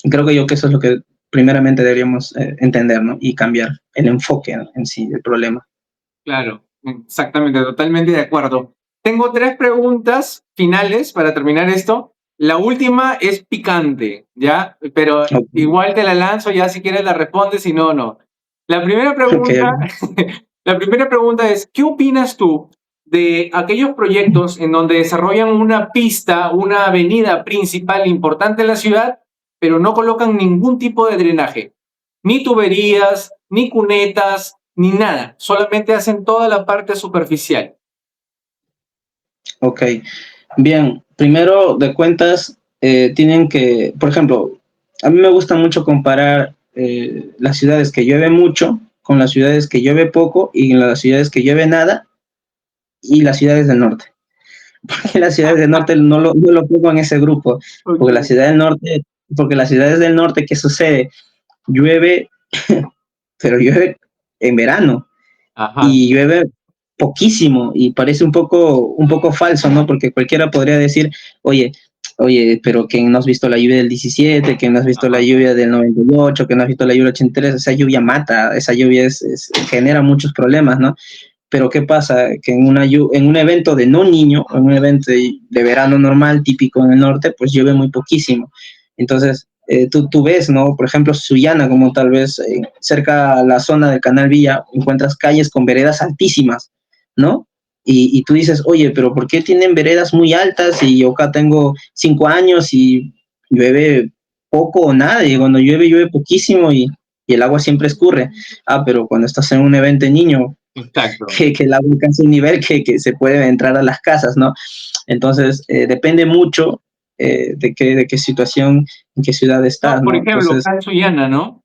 [SPEAKER 2] Y creo que yo que eso es lo que primeramente deberíamos entender, ¿no? Y cambiar el enfoque en sí del problema.
[SPEAKER 1] Claro, exactamente, totalmente de acuerdo. Tengo tres preguntas finales para terminar esto. La última es picante, ¿ya? Pero
[SPEAKER 2] Ok,
[SPEAKER 1] igual te la lanzo, ya si quieres la respondes, si no, no. La primera
[SPEAKER 2] ok.
[SPEAKER 1] pregunta, la primera pregunta es, ¿qué opinas tú de aquellos proyectos en donde desarrollan una pista, una avenida principal importante en la ciudad, pero no colocan ningún tipo de drenaje? Ni tuberías, ni cunetas, ni nada, solamente hacen toda la parte superficial.
[SPEAKER 2] Ok, bien, primero de cuentas, tienen que, por ejemplo, a mí me gusta mucho comparar las ciudades que llueve mucho con las ciudades que llueve poco y las ciudades que llueve nada y las ciudades del norte. Porque las ciudades del norte no lo pongo en ese grupo, porque las
[SPEAKER 1] Ok.
[SPEAKER 2] ciudades del norte, porque las ciudades del norte, ¿qué sucede? Llueve, pero llueve en verano
[SPEAKER 1] Ajá,
[SPEAKER 2] y llueve poquísimo y parece un poco falso, ¿no? Porque cualquiera podría decir, oye, oye, pero que no has visto la lluvia del 17, que no has visto la
[SPEAKER 1] ajá.
[SPEAKER 2] lluvia del 98, que no has visto la lluvia del 83, esa lluvia mata, esa lluvia genera muchos problemas, ¿no? Pero ¿qué pasa? Que en un evento de no niño, en un evento de verano normal, típico en el norte, pues llueve muy poquísimo. Entonces, tú ves, ¿no? Por ejemplo, Sullana, como tal vez cerca a la zona del Canal Villa, encuentras calles con veredas altísimas, ¿no? Y tú dices, oye, pero ¿por qué tienen veredas muy altas y yo acá tengo 5 años y llueve poco o nada? Y cuando llueve, llueve poquísimo y el agua siempre escurre. Ah, pero cuando estás en un evento de niño,
[SPEAKER 1] Exacto.
[SPEAKER 2] que el agua alcanza un nivel que se puede entrar a las casas, ¿no? Entonces, depende mucho de qué situación, en qué ciudad
[SPEAKER 1] No,
[SPEAKER 2] estás,
[SPEAKER 1] por
[SPEAKER 2] ¿no?
[SPEAKER 1] ejemplo,
[SPEAKER 2] Entonces,
[SPEAKER 1] acá en Sullana, ¿no?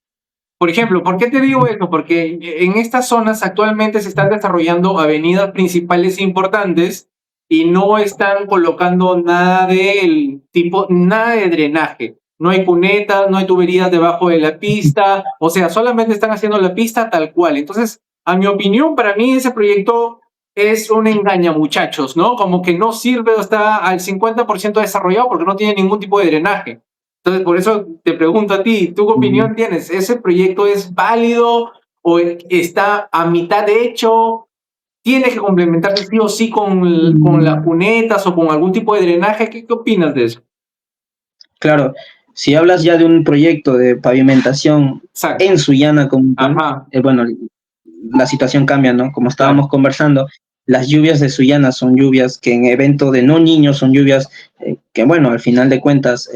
[SPEAKER 1] Por ejemplo, ¿por qué te digo eso? Porque en estas zonas actualmente se están desarrollando avenidas principales importantes y no están colocando nada del tipo, nada de drenaje. No hay cunetas, no hay tuberías debajo de la pista, o sea, solamente están haciendo la pista tal cual. Entonces, a mi opinión, para mí ese proyecto es un engaña muchachos, ¿no? Como que no sirve o está al 50% desarrollado porque no tiene ningún tipo de drenaje. Entonces, por eso te pregunto a ti, ¿tú qué
[SPEAKER 2] mm,
[SPEAKER 1] opinión tienes? ¿Ese proyecto es válido o está a mitad de hecho? ¿Tiene que complementarse sí o sí con las
[SPEAKER 2] mm,
[SPEAKER 1] cunetas o con algún tipo de drenaje? ¿Qué opinas de eso?
[SPEAKER 2] claro, si hablas ya de un proyecto de pavimentación en
[SPEAKER 1] Exacto.
[SPEAKER 2] Sullana como tal,
[SPEAKER 1] Ajá,
[SPEAKER 2] bueno, la situación cambia, ¿no? Como
[SPEAKER 1] claro.
[SPEAKER 2] estábamos conversando, las lluvias de Sullana son lluvias que en evento de no niños son lluvias que, bueno, al final de cuentas,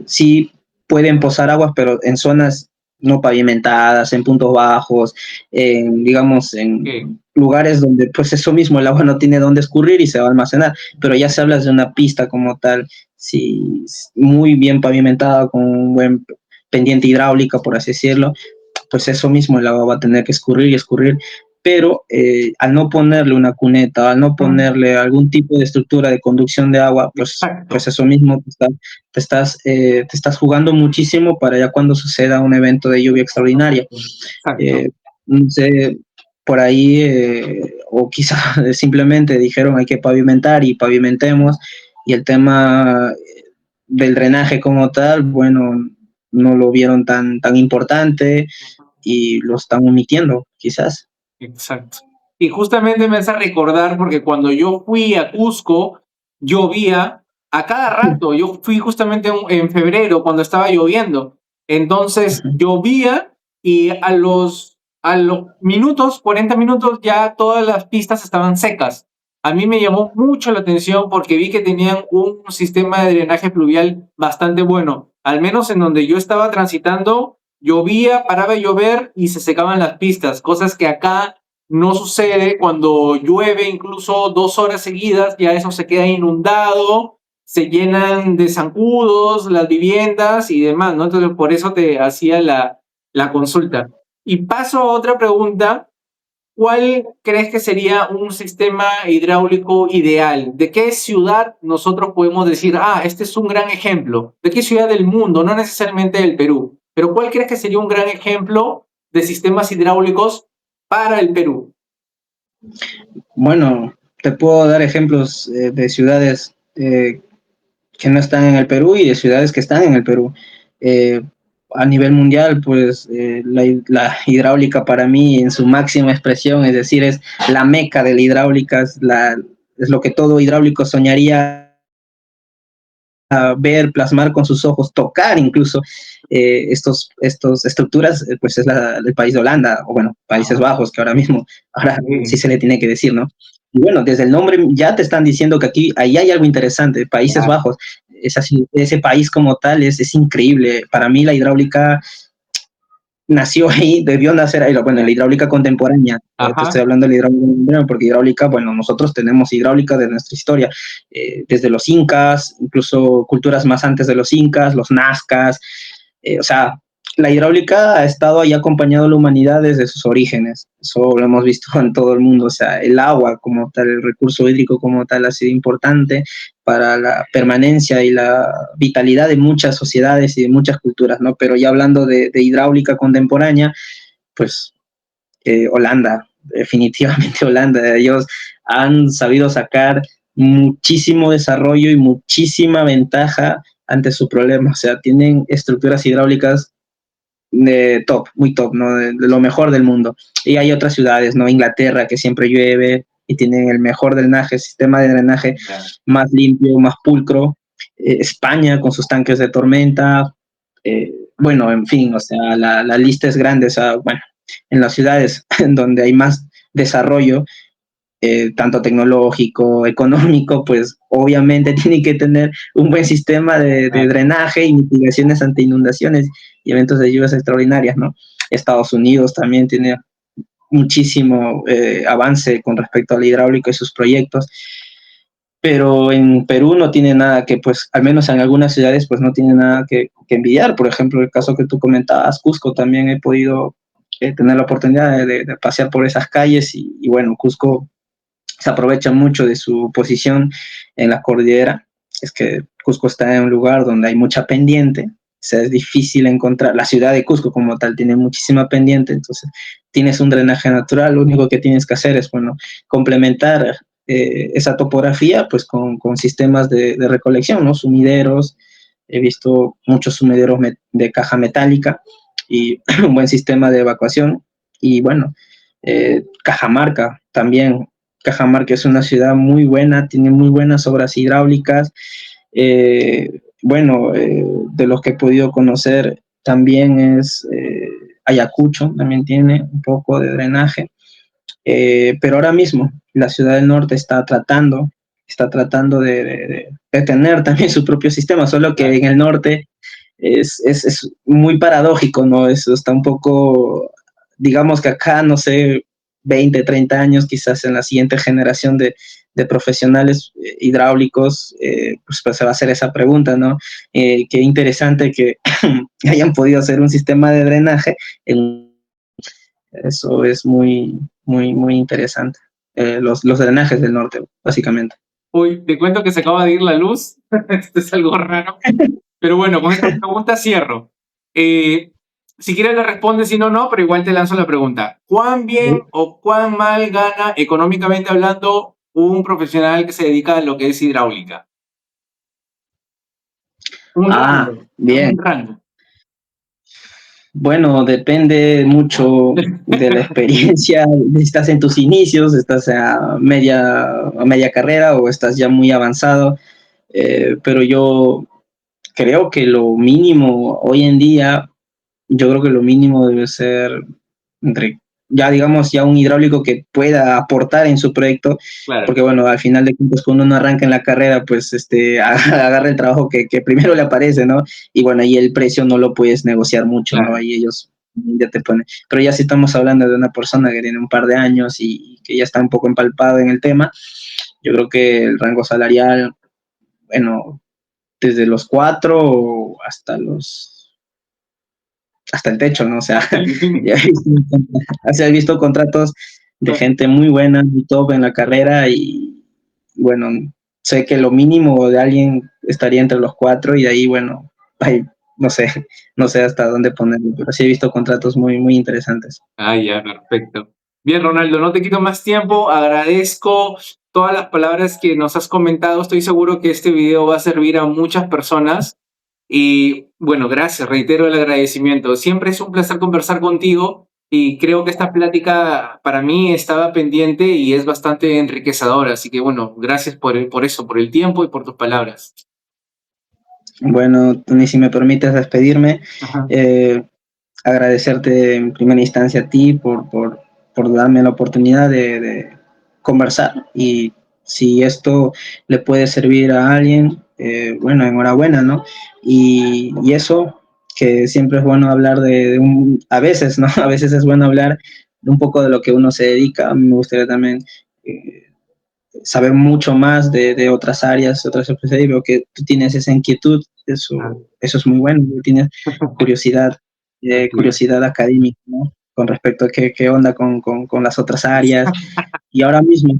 [SPEAKER 2] sí pueden posar aguas, pero en zonas no pavimentadas, en puntos bajos, digamos, en
[SPEAKER 1] Ok,
[SPEAKER 2] lugares donde, pues eso mismo, el agua no tiene dónde escurrir y se va a almacenar, pero ya se habla de una pista como tal, sí, muy bien pavimentada, con un buen pendiente hidráulica, por así decirlo, pues eso mismo el agua va a tener que escurrir y escurrir, pero al no ponerle una cuneta, al no
[SPEAKER 1] mm,
[SPEAKER 2] ponerle algún tipo de estructura de conducción de agua, pues
[SPEAKER 1] exacto,
[SPEAKER 2] eso mismo te estás jugando muchísimo para ya cuando suceda un evento de lluvia extraordinaria.
[SPEAKER 1] exacto.
[SPEAKER 2] Eh, no sé, por ahí, o quizá simplemente dijeron hay que pavimentar y pavimentemos, y el tema del drenaje como tal, bueno, no lo vieron tan importante y lo están omitiendo, quizás.
[SPEAKER 1] Exacto. Y justamente me hace recordar porque cuando yo fui a Cusco, llovía a cada rato. Yo fui justamente en febrero cuando estaba lloviendo. Entonces
[SPEAKER 2] Ujú.
[SPEAKER 1] llovía y a los minutos, 40 minutos, ya todas las pistas estaban secas. A mí me llamó mucho la atención porque vi que tenían un sistema de drenaje fluvial bastante bueno. Al menos en donde yo estaba transitando, llovía, paraba de llover y se secaban las pistas, cosas que acá no sucede cuando llueve incluso 2 horas seguidas, ya eso se queda inundado, se llenan de zancudos las viviendas y demás, ¿no? Entonces por eso te hacía la consulta. Y paso a otra pregunta. ¿Cuál crees que sería un sistema hidráulico ideal? ¿De qué ciudad nosotros podemos decir, este es un gran ejemplo? ¿De qué ciudad del mundo? No necesariamente del Perú. Pero ¿cuál crees que sería un gran ejemplo de sistemas hidráulicos para el Perú?
[SPEAKER 2] Bueno, te puedo dar ejemplos de ciudades que no están en el Perú y de ciudades que están en el Perú. Eh, a nivel mundial, pues la hidráulica para mí en su máxima expresión, es decir, es la meca de la hidráulica, es lo que todo hidráulico soñaría ver, plasmar con sus ojos, tocar incluso estos estructuras, pues es el país de Holanda, o bueno, Países
[SPEAKER 1] Ah,
[SPEAKER 2] Bajos, que ahora mismo, ahora sí
[SPEAKER 1] ok.
[SPEAKER 2] se le tiene que decir, ¿no? Y bueno, desde el nombre ya te están diciendo que aquí, ahí hay algo interesante, Países
[SPEAKER 1] Claro.
[SPEAKER 2] Bajos, es así, ese país como tal es increíble. Para mí la hidráulica nació ahí, debió nacer ahí, bueno, la hidráulica contemporánea, te estoy
[SPEAKER 1] Ajá.
[SPEAKER 2] hablando de la hidráulica contemporánea porque hidráulica, bueno, nosotros tenemos hidráulica de nuestra historia, desde los incas, incluso culturas más antes de los incas, los nazcas, o sea, la hidráulica ha estado ahí acompañado a la humanidad desde sus orígenes. Eso lo hemos visto en todo el mundo. O sea, el agua como tal, el recurso hídrico como tal ha sido importante para la permanencia y la vitalidad de muchas sociedades y de muchas culturas, ¿no? Pero ya hablando de hidráulica contemporánea, pues Holanda, definitivamente Holanda. Ellos han sabido sacar muchísimo desarrollo y muchísima ventaja ante su problema. O sea, tienen estructuras hidráulicas de top, muy top, ¿no? De lo mejor del mundo. Y hay otras ciudades, ¿no? Inglaterra, que siempre llueve y tienen el mejor drenaje, sistema de drenaje
[SPEAKER 1] Ya.
[SPEAKER 2] más limpio, más pulcro. España con sus tanques de tormenta. Bueno, en fin, o sea, la lista es grande. O sea, bueno, en las ciudades en donde hay más desarrollo, tanto tecnológico, económico, pues obviamente tiene que tener un buen sistema de drenaje y mitigaciones ante inundaciones y eventos de lluvias extraordinarias, ¿no? Estados Unidos también tiene muchísimo avance con respecto al hidráulico y sus proyectos, pero en Perú no tiene nada que, pues, al menos en algunas ciudades, pues no tiene nada que envidiar. Por ejemplo, el caso que tú comentabas, Cusco, también he podido tener la oportunidad de pasear por esas calles y bueno, Cusco se aprovecha mucho de su posición en la cordillera. Es que Cusco está en un lugar donde hay mucha pendiente, o sea, es difícil encontrar. La ciudad de Cusco como tal tiene muchísima pendiente, entonces tienes un drenaje natural, lo único que tienes que hacer es, bueno, complementar esa topografía pues con sistemas de recolección, ¿no? Sumideros, he visto muchos sumideros de caja metálica y un buen sistema de evacuación y bueno, Cajamarca también. Cajamarca es una ciudad muy buena, tiene muy buenas obras hidráulicas. Bueno, de los que he podido conocer también es Ayacucho, también tiene un poco de drenaje. Pero ahora mismo la ciudad del norte está tratando de tener también su propio sistema, solo que en el norte es muy paradójico, ¿no? Eso está un poco, digamos que acá, no sé, 20 30 años, quizás en la siguiente generación de profesionales hidráulicos, pues se va a hacer esa pregunta, ¿no? Qué interesante que hayan podido hacer un sistema de drenaje. Eso es muy interesante. Los drenajes del norte, básicamente.
[SPEAKER 1] Uy, te cuento que se acaba de ir la luz. Esto es algo raro. Pero bueno, con esta pregunta cierro. Si quieres la respondes, si no, no, pero igual te lanzo la pregunta. ¿Cuán bien o cuán mal gana económicamente hablando un profesional que se dedica a lo que es hidráulica? Un
[SPEAKER 2] Ah,
[SPEAKER 1] rango, dame
[SPEAKER 2] bien.
[SPEAKER 1] un rango.
[SPEAKER 2] Bueno, depende mucho de la experiencia. Estás en tus inicios, estás a media carrera o estás ya muy avanzado. Pero yo creo que lo mínimo hoy en día, yo creo que lo mínimo debe ser entre, ya digamos, ya un hidráulico que pueda aportar en su proyecto,
[SPEAKER 1] Claro,
[SPEAKER 2] porque bueno, al final de cuentas, cuando uno arranca en la carrera, pues agarra el trabajo que primero le aparece, ¿no? Y bueno, ahí el precio no lo puedes negociar mucho, ¿no?
[SPEAKER 1] claro.
[SPEAKER 2] Ahí ellos ya te ponen. Pero ya si estamos hablando de una persona que tiene un par de años y que ya está un poco empalpado en el tema, yo creo que el rango salarial, bueno, desde los 4 hasta el techo, ¿no? O sea,
[SPEAKER 1] Hasta el
[SPEAKER 2] ya
[SPEAKER 1] límite.
[SPEAKER 2] he visto, o sea, he visto contratos de gente muy buena, muy top en la carrera y bueno, sé que lo mínimo de alguien estaría entre los 4 y de ahí, bueno, ay, no sé, no sé hasta dónde ponerlo, pero sí he visto contratos muy interesantes.
[SPEAKER 1] Ah, ya, perfecto. Bien, Ronaldo, no te quito más tiempo. Agradezco todas las palabras que nos has comentado. Estoy seguro que este video va a servir a muchas personas. Y bueno, gracias, reitero el agradecimiento. Siempre es un placer conversar contigo y creo que esta plática para mí estaba pendiente y es bastante enriquecedora. Así que bueno, gracias por eso, por el tiempo y por tus palabras.
[SPEAKER 2] Bueno, Tony, si me permites despedirme,
[SPEAKER 1] Ajá.
[SPEAKER 2] eh, agradecerte en primera instancia a ti por darme la oportunidad de conversar y si esto le puede servir a alguien, bueno, enhorabuena, ¿no? Y eso, que siempre es bueno hablar a veces, ¿no? A veces es bueno hablar de un poco de lo que uno se dedica. A mí me gustaría también saber mucho más de otras áreas, otras especialidades, y veo que tú tienes esa inquietud, eso es muy bueno, tienes curiosidad.
[SPEAKER 1] Así es.
[SPEAKER 2] curiosidad académica, ¿no? Con respecto a qué onda con las otras áreas. Y ahora mismo,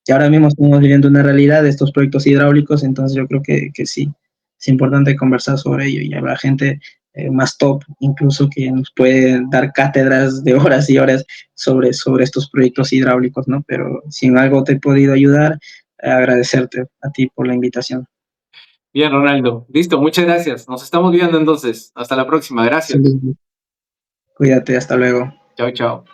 [SPEAKER 2] y ahora mismo estamos viviendo una realidad de estos proyectos hidráulicos, entonces yo creo que sí, es importante conversar sobre ello y habrá gente más top, incluso que nos puede dar cátedras de horas y horas sobre estos proyectos hidráulicos, ¿no? Pero si en algo te he podido ayudar, agradecerte a ti por la invitación.
[SPEAKER 1] Bien, Ronaldo. Listo, muchas gracias. Nos estamos viendo entonces. Hasta la próxima. Gracias.
[SPEAKER 2] Cuídate, hasta luego.
[SPEAKER 1] Chao, chao.